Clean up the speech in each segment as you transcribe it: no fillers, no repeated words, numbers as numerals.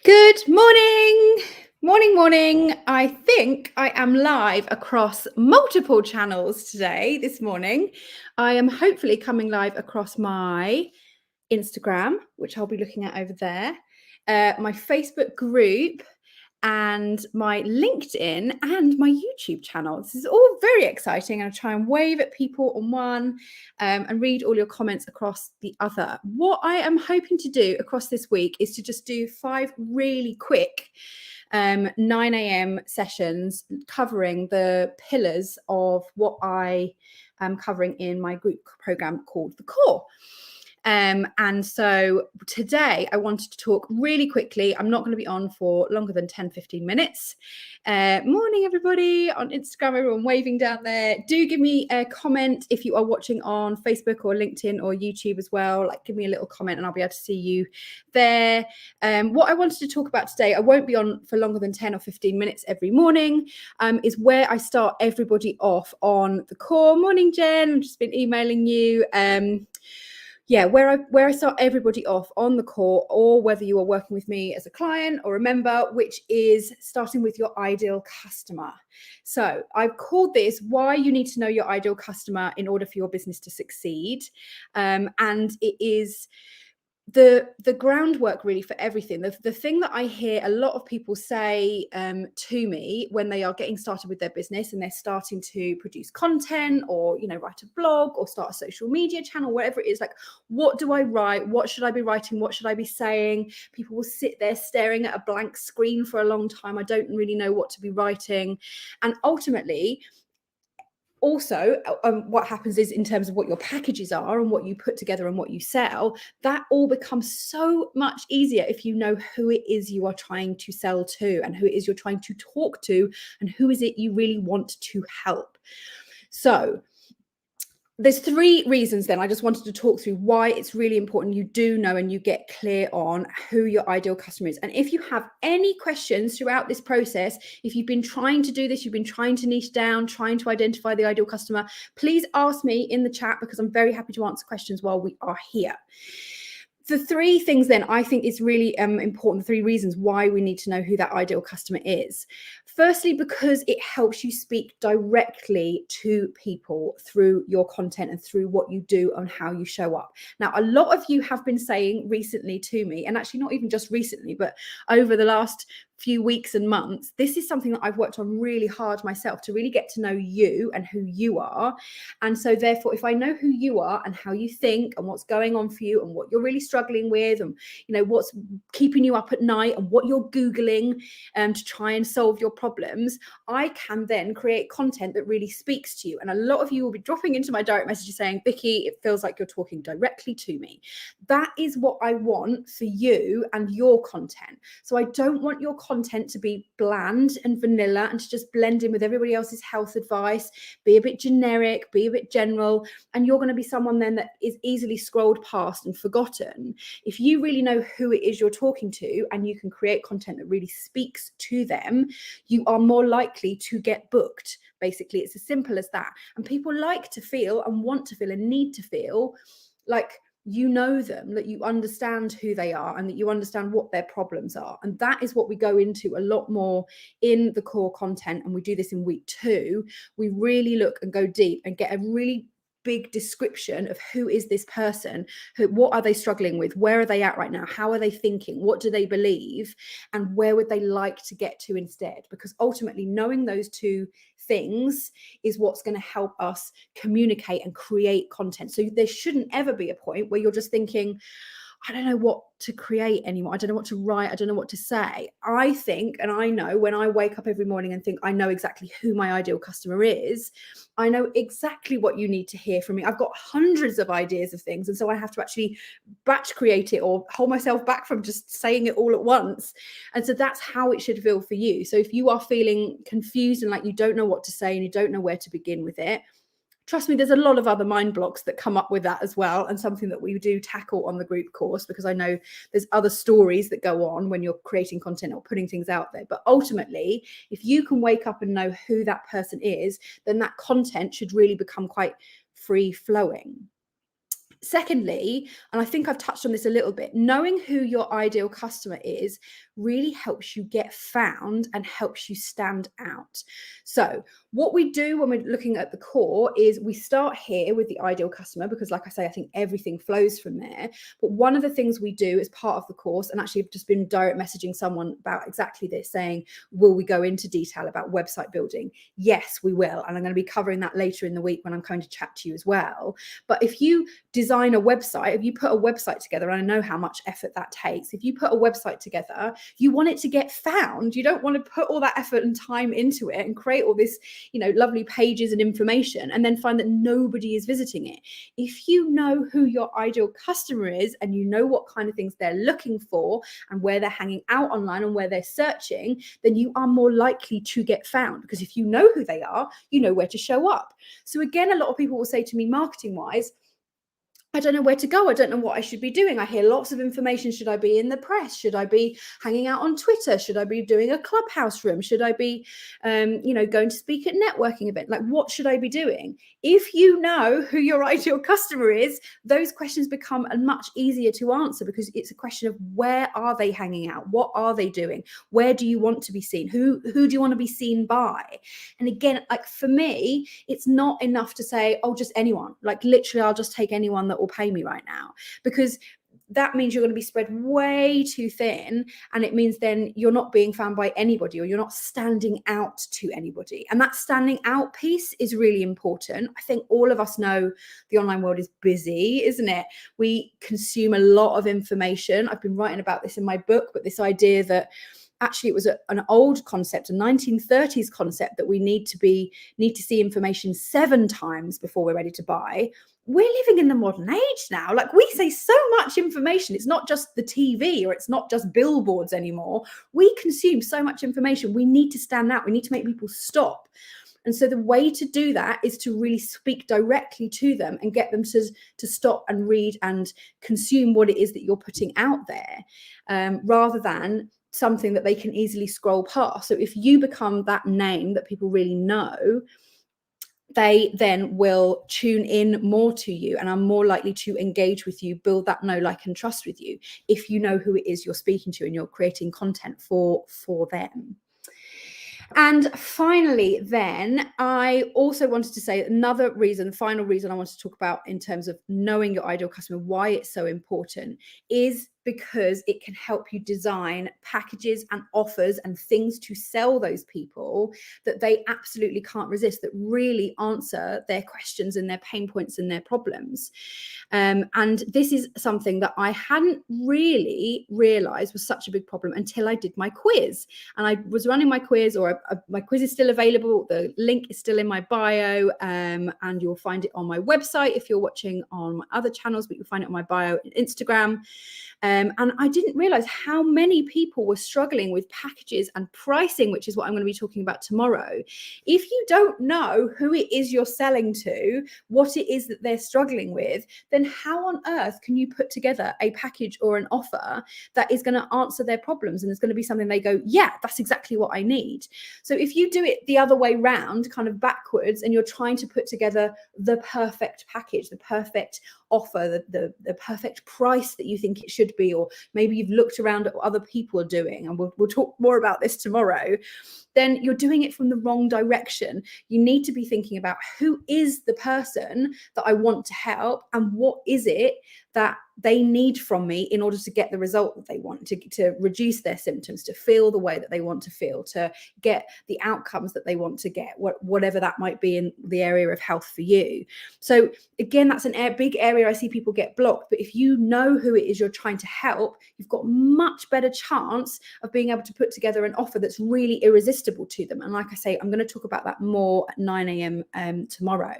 Good morning. Morning. I think I am live across multiple channels this morning. I am hopefully coming live across my Instagram, which I'll be looking at over there, my Facebook group, and my LinkedIn and my YouTube channel. This is all very exciting. I'll try and wave at people on one and read all your comments across the other. What I am hoping to do across this week is to just do 5 really quick 9 a.m. sessions covering the pillars of what I am covering in my group program called The Core. And so today I wanted to talk really quickly. I'm not going to be on for longer than 10-15 minutes. Morning, everybody on Instagram, everyone waving down there. Do give me a comment if you are watching on Facebook or LinkedIn or YouTube as well. Like, give me a little comment and I'll be able to see you there. What I wanted to talk about today, I won't be on for longer than 10 or 15 minutes every morning, is where I start everybody off on the core. Morning, Jen. I've just been emailing you. Where I start everybody off on the core, or whether you are working with me as a client or a member, which is starting with your ideal customer. So I've called this why you need to know your ideal customer in order for your business to succeed. And it is the groundwork really for everything. The thing that I hear a lot of people say to me when they are getting started with their business and they're starting to produce content or, write a blog or start a social media channel, whatever it is, like, what do I write? What should I be writing? What should I be saying? People will sit there staring at a blank screen for a long time. I don't really know what to be writing. And ultimately, also, what happens is, in terms of what your packages are and what you put together and what you sell, that all becomes so much easier if you know who it is you are trying to sell to and who it is you're trying to talk to and who is it you really want to help. So there's 3 reasons then I just wanted to talk through why it's really important you do know and you get clear on who your ideal customer is. And if you have any questions throughout this process, if you've been trying to do this, you've been trying to niche down, trying to identify the ideal customer, please ask me in the chat, because I'm very happy to answer questions while we are here. The 3 things then I think is really important, 3 reasons why we need to know who that ideal customer is. Firstly, because it helps you speak directly to people through your content and through what you do and how you show up. Now, a lot of you have been saying recently to me, and actually not even just recently, but over the last few weeks and months, this is something that I've worked on really hard myself, to really get to know you and who you are. And so therefore, if I know who you are and how you think and what's going on for you and what you're really struggling with, and what's keeping you up at night and what you're Googling to try and solve your problems, I can then create content that really speaks to you. And a lot of you will be dropping into my direct messages saying, Vicky, it feels like you're talking directly to me. That is what I want for you and your content. So I don't want your content to be bland and vanilla and to just blend in with everybody else's health advice, be a bit generic, be a bit general, and you're going to be someone then that is easily scrolled past and forgotten. If you really know who it is you're talking to and you can create content that really speaks to them, you are more likely to get booked. Basically, it's as simple as that. And people like to feel and want to feel and need to feel like you know them, that you understand who they are and that you understand what their problems are. And that is what we go into a lot more in the core content. And we do this in week 2. We really look and go deep and get a really big description of who is this person, what are they struggling with, where are they at right now, how are they thinking, what do they believe, and where would they like to get to instead. Because ultimately, knowing those 2 things is what's going to help us communicate and create content. So there shouldn't ever be a point where you're just thinking, I don't know what to create anymore. I don't know what to write. I don't know what to say. I think, and I know when I wake up every morning and think I know exactly who my ideal customer is, I know exactly what you need to hear from me. I've got hundreds of ideas of things. And so I have to actually batch create it or hold myself back from just saying it all at once. And so that's how it should feel for you. So if you are feeling confused and like you don't know what to say and you don't know where to begin with it, trust me, there's a lot of other mind blocks that come up with that as well, and something that we do tackle on the group course, because I know there's other stories that go on when you're creating content or putting things out there. But ultimately, if you can wake up and know who that person is, then that content should really become quite free flowing. Secondly, and I think I've touched on this a little bit, knowing who your ideal customer is really helps you get found and helps you stand out. So what we do when we're looking at the core is we start here with the ideal customer, because like I say, I think everything flows from there. But one of the things we do as part of the course, and actually I've just been direct messaging someone about exactly this, saying, will we go into detail about website building? Yes, we will. And I'm going to be covering that later in the week when I'm going to chat to you as well. But if you design a website, if you put a website together, and I know how much effort that takes, if you put a website together, you want it to get found. You don't want to put all that effort and time into it and create all this, lovely pages and information and then find that nobody is visiting it. If you know who your ideal customer is and you know what kind of things they're looking for and where they're hanging out online and where they're searching, then you are more likely to get found, because if you know who they are, you know where to show up. So again, a lot of people will say to me, marketing wise, I don't know where to go. I don't know what I should be doing. I hear lots of information. Should I be in the press? Should I be hanging out on Twitter? Should I be doing a clubhouse room? Should I be, going to speak at networking event? Like, what should I be doing? If you know who your ideal customer is, those questions become much easier to answer, because it's a question of where are they hanging out? What are they doing? Where do you want to be seen? Who do you want to be seen by? And again, like for me, it's not enough to say, oh, just anyone. Like literally, I'll just take anyone that will pay me right now, because that means you're going to be spread way too thin, and it means then you're not being found by anybody, or you're not standing out to anybody. And that standing out piece is really important. I think all of us know the online world is busy, isn't it? We consume a lot of information. I've been writing about this in my book, but this idea that actually it was an old concept, a 1930s concept, that we need to see information 7 times before we're ready to buy. We're living in the modern age now. Like, we say so much information. It's not just the TV, or it's not just billboards anymore. We consume so much information. We need to stand out. We need to make people stop. And so the way to do that is to really speak directly to them and get them to stop and read and consume what it is that you're putting out there, rather than something that they can easily scroll past. So if you become that name that people really know, they then will tune in more to you and are more likely to engage with you, build that know, like, and trust with you, if you know who it is you're speaking to and you're creating content for them. And finally, then, I also wanted to say final reason I want to talk about in terms of knowing your ideal customer, why it's so important, is because it can help you design packages and offers and things to sell those people that they absolutely can't resist, that really answer their questions and their pain points and their problems. And this is something that I hadn't really realized was such a big problem until I did my quiz. And I was running my quiz, or my quiz is still available. The link is still in my bio, and you'll find it on my website if you're watching on my other channels, but you'll find it on my bio and Instagram. And I didn't realize how many people were struggling with packages and pricing, which is what I'm going to be talking about tomorrow. If you don't know who it is you're selling to, what it is that they're struggling with, then how on earth can you put together a package or an offer that is going to answer their problems and it's going to be something they go, yeah, that's exactly what I need. So if you do it the other way round, kind of backwards, and you're trying to put together the perfect package, the perfect offer, the perfect price that you think it should be, or maybe you've looked around at what other people are doing, and we'll talk more about this tomorrow, then you're doing it from the wrong direction. You need to be thinking about, who is the person that I want to help, and what is it that they need from me in order to get the result that they want, to reduce their symptoms, to feel the way that they want to feel, to get the outcomes that they want to get, whatever that might be in the area of health for you. So again, that's a big area I see people get blocked. But if you know who it is you're trying to help, you've got much better chance of being able to put together an offer that's really irresistible to them. And like I say, I'm going to talk about that more at 9 a.m. Tomorrow.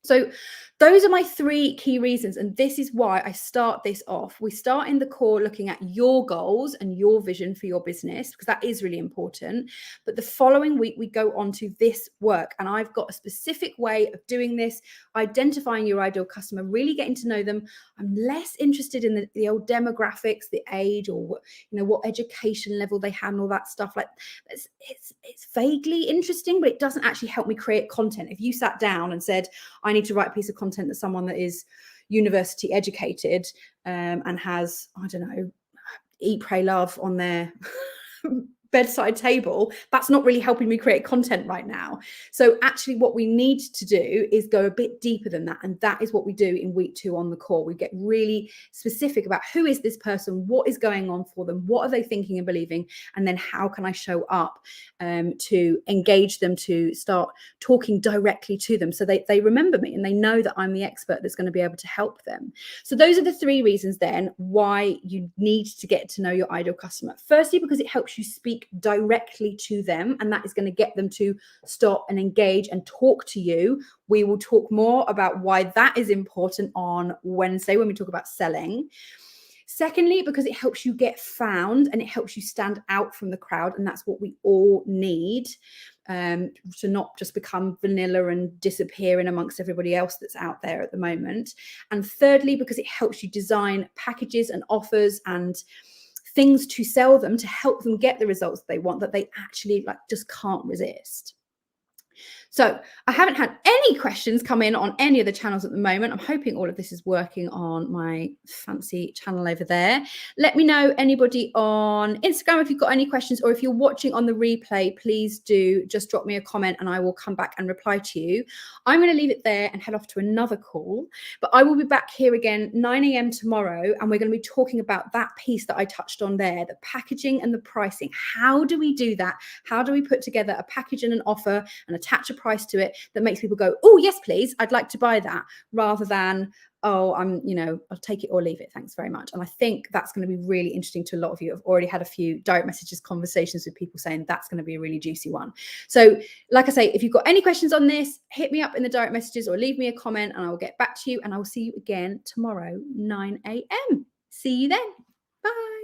So those are my 3 key reasons. And this is why I start this off. We start in the core looking at your goals and your vision for your business, because that is really important. But the following week, we go on to this work. And I've got a specific way of doing this, identifying your ideal customer, really getting to know them. I'm less interested in the old demographics, the age, or what education level they had and all that stuff. Like, it's vaguely interesting, but it doesn't actually help me create content. If you sat down and said, I need to write a piece of content that someone that is, university educated and has, I don't know, Eat, Pray, Love on their bedside table, that's not really helping me create content right now. So actually what we need to do is go a bit deeper than that. And that is what we do in week 2 on the call. We get really specific about who is this person, what is going on for them, what are they thinking and believing, and then how can I show up to engage them, to start talking directly to them so they remember me and they know that I'm the expert that's going to be able to help them. So those are the 3 reasons then why you need to get to know your ideal customer. Firstly, because it helps you speak directly to them, and that is going to get them to stop and engage and talk to you. We will talk more about why that is important on Wednesday when we talk about selling. Secondly, because it helps you get found and it helps you stand out from the crowd, and that's what we all need to not just become vanilla and disappear in amongst everybody else that's out there at the moment. And thirdly, because it helps you design packages and offers and things to sell them to help them get the results they want, that they actually just can't resist. So I haven't had any questions come in on any of the channels at the moment. I'm hoping all of this is working on my fancy channel over there. Let me know, anybody on Instagram, if you've got any questions, or if you're watching on the replay, please do just drop me a comment and I will come back and reply to you. I'm going to leave it there and head off to another call, but I will be back here again 9 a.m. tomorrow, and we're going to be talking about that piece that I touched on there, the packaging and the pricing. How do we do that? How do we put together a package and an offer and attach a price to it that makes people go, oh yes please, I'd like to buy that, rather than, oh, I'll take it or leave it, thanks very much. And I think that's going to be really interesting to a lot of you. I've already had a few direct messages, conversations with people saying that's going to be a really juicy one. So like I say, if you've got any questions on this, hit me up in the direct messages or leave me a comment and I will get back to you, and I will see you again tomorrow 9 a.m. See you then. Bye.